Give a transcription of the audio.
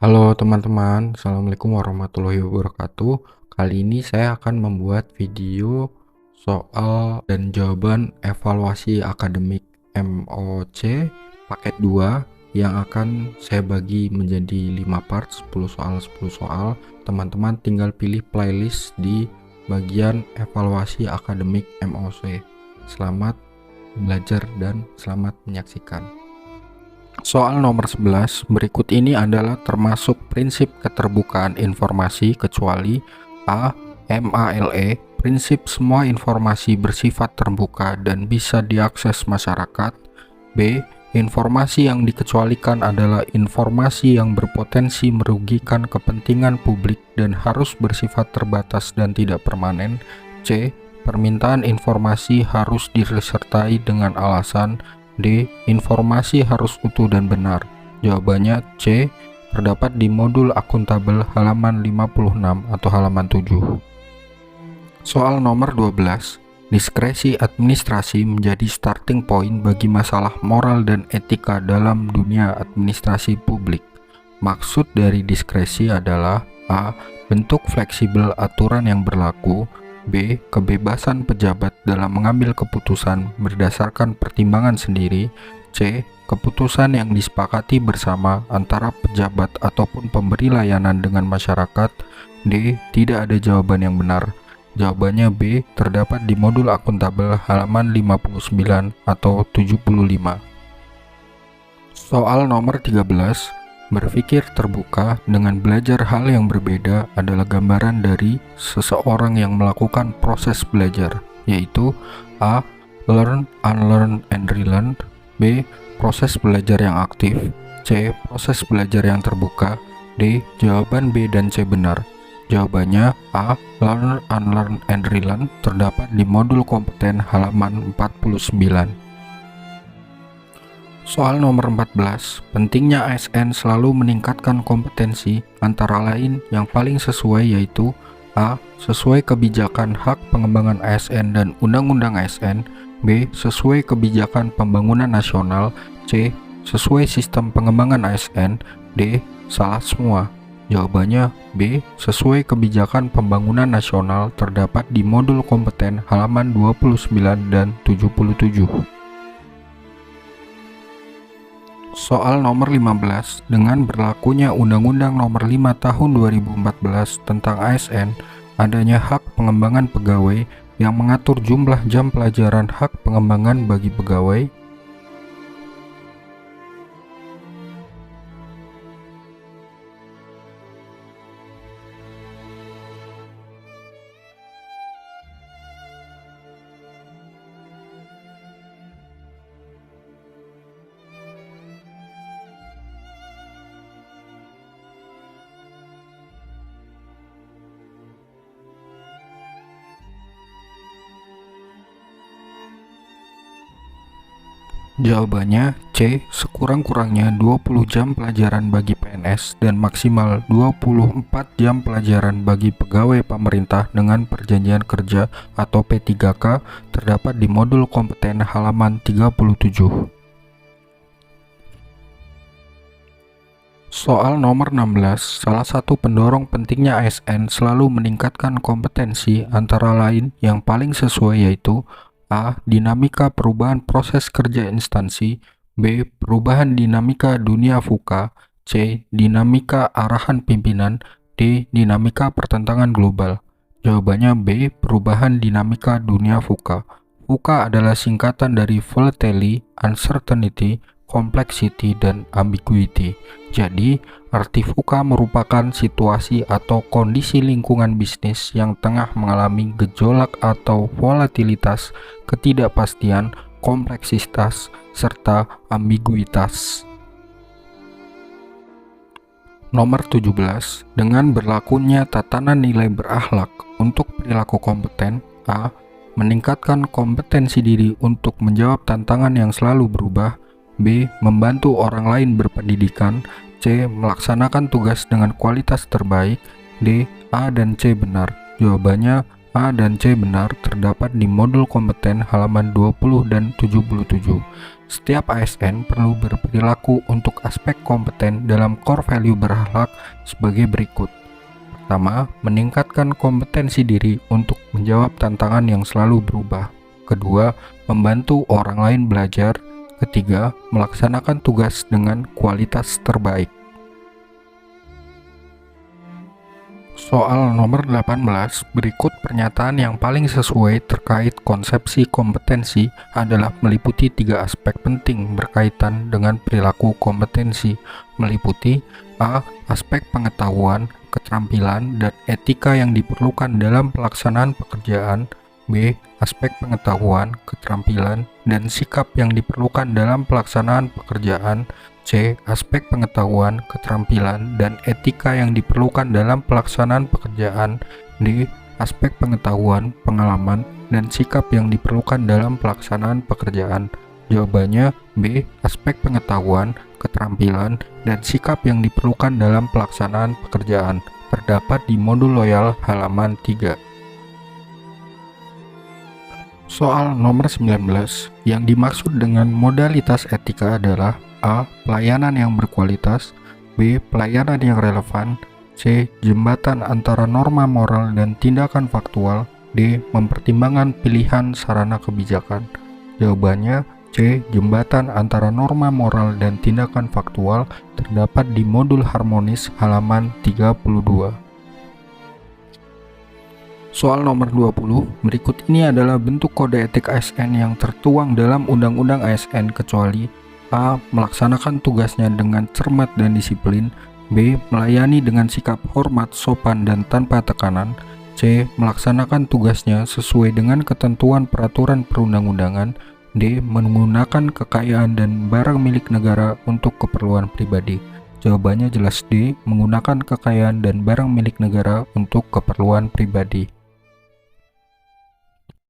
Halo teman-teman, Assalamualaikum warahmatullahi wabarakatuh. Kali ini saya akan membuat video soal dan jawaban evaluasi akademik MOC paket 2 yang akan saya bagi menjadi 5 part, 10 soal. Teman-teman tinggal pilih playlist di bagian evaluasi akademik MOC. Selamat belajar dan selamat menyaksikan. Soal nomor 11 berikut ini adalah termasuk prinsip keterbukaan informasi kecuali A. MALE, prinsip semua informasi bersifat terbuka dan bisa diakses masyarakat. B. Informasi yang dikecualikan adalah informasi yang berpotensi merugikan kepentingan publik dan harus bersifat terbatas dan tidak permanen. C. Permintaan informasi harus disertai dengan alasan. D. Informasi harus utuh dan benar. Jawabannya C. Terdapat di modul akuntabel halaman 56 atau halaman 7. Soal nomor 12. Diskresi administrasi menjadi starting point bagi masalah moral dan etika dalam dunia administrasi publik. Maksud dari diskresi adalah A. Bentuk fleksibel aturan yang berlaku. B. Kebebasan pejabat dalam mengambil keputusan berdasarkan pertimbangan sendiri. C. Keputusan yang disepakati bersama antara pejabat ataupun pemberi layanan dengan masyarakat. D. Tidak ada jawaban yang benar. Jawabannya B. Terdapat di modul akuntabel halaman 59 atau 75. Soal nomor 13. Berpikir terbuka dengan belajar hal yang berbeda adalah gambaran dari seseorang yang melakukan proses belajar, yaitu A. Learn, unlearn, and relearn. B. Proses belajar yang aktif. C. Proses belajar yang terbuka. D. Jawaban B dan C benar. Jawabannya A. Learn, unlearn, and relearn terdapat di modul kompeten halaman 49. Soal nomor 14, pentingnya ASN selalu meningkatkan kompetensi antara lain yang paling sesuai yaitu A. Sesuai kebijakan hak pengembangan ASN dan Undang-Undang ASN. B. Sesuai kebijakan pembangunan nasional. C. Sesuai sistem pengembangan ASN. D. Salah semua. Jawabannya B. Sesuai kebijakan pembangunan nasional terdapat di modul kompeten halaman 29 dan 77. Soal nomor 15, dengan berlakunya Undang-Undang Nomor 5 Tahun 2014 tentang ASN, adanya hak pengembangan pegawai yang mengatur jumlah jam pelajaran hak pengembangan bagi pegawai. Jawabannya C. Sekurang-kurangnya 20 jam pelajaran bagi PNS dan maksimal 24 jam pelajaran bagi pegawai pemerintah dengan perjanjian kerja atau P3K terdapat di modul kompeten halaman 37. Soal nomor 16, salah satu pendorong pentingnya ASN selalu meningkatkan kompetensi antara lain yang paling sesuai yaitu A. Dinamika perubahan proses kerja instansi. B. Perubahan dinamika dunia VUCA. C. Dinamika arahan pimpinan. D. Dinamika pertentangan global. Jawabannya B. Perubahan dinamika dunia VUCA. VUCA adalah singkatan dari volatility, uncertainty, complexity, dan ambiguity. Jadi, arti VUCA merupakan situasi atau kondisi lingkungan bisnis yang tengah mengalami gejolak atau volatilitas, ketidakpastian, kompleksitas, serta ambiguitas. Nomor 17, dengan berlakunya tatanan nilai berakhlak untuk perilaku kompeten. A. Meningkatkan kompetensi diri untuk menjawab tantangan yang selalu berubah. B. Membantu orang lain berpendidikan. C. Melaksanakan tugas dengan kualitas terbaik. D. A dan C benar. Jawabannya A dan C benar terdapat di modul kompeten halaman 20 dan 77. Setiap ASN perlu berperilaku untuk aspek kompeten dalam core value berakhlak sebagai berikut. Pertama, meningkatkan kompetensi diri untuk menjawab tantangan yang selalu berubah. Kedua, membantu orang lain belajar. Ketiga, melaksanakan tugas dengan kualitas terbaik. Soal nomor 18, berikut pernyataan yang paling sesuai terkait konsepsi kompetensi adalah meliputi 3 aspek penting berkaitan dengan perilaku kompetensi, meliputi A. Aspek pengetahuan, keterampilan, dan etika yang diperlukan dalam pelaksanaan pekerjaan. B. Aspek pengetahuan, keterampilan, dan sikap yang diperlukan dalam pelaksanaan pekerjaan. C. Aspek pengetahuan, keterampilan, dan etika yang diperlukan dalam pelaksanaan pekerjaan. D. Aspek pengetahuan, pengalaman, dan sikap yang diperlukan dalam pelaksanaan pekerjaan. Jawabannya B. Aspek pengetahuan, keterampilan, dan sikap yang diperlukan dalam pelaksanaan pekerjaan. Terdapat di modul loyal halaman 3. Soal nomor 19, yang dimaksud dengan modalitas etika adalah A. Pelayanan yang berkualitas, B. Pelayanan yang relevan, C. Jembatan antara norma moral dan tindakan faktual, D. Mempertimbangkan pilihan sarana kebijakan. Jawabannya C. Jembatan antara norma moral dan tindakan faktual, terdapat di modul harmonis halaman 32. Soal nomor 20, berikut ini adalah bentuk kode etik ASN yang tertuang dalam Undang-Undang ASN kecuali A. Melaksanakan tugasnya dengan cermat dan disiplin, B. Melayani dengan sikap hormat, sopan, dan tanpa tekanan, C. Melaksanakan tugasnya sesuai dengan ketentuan peraturan perundang-undangan, D. Menggunakan kekayaan dan barang milik negara untuk keperluan pribadi. Jawabannya jelas D. Menggunakan kekayaan dan barang milik negara untuk keperluan pribadi.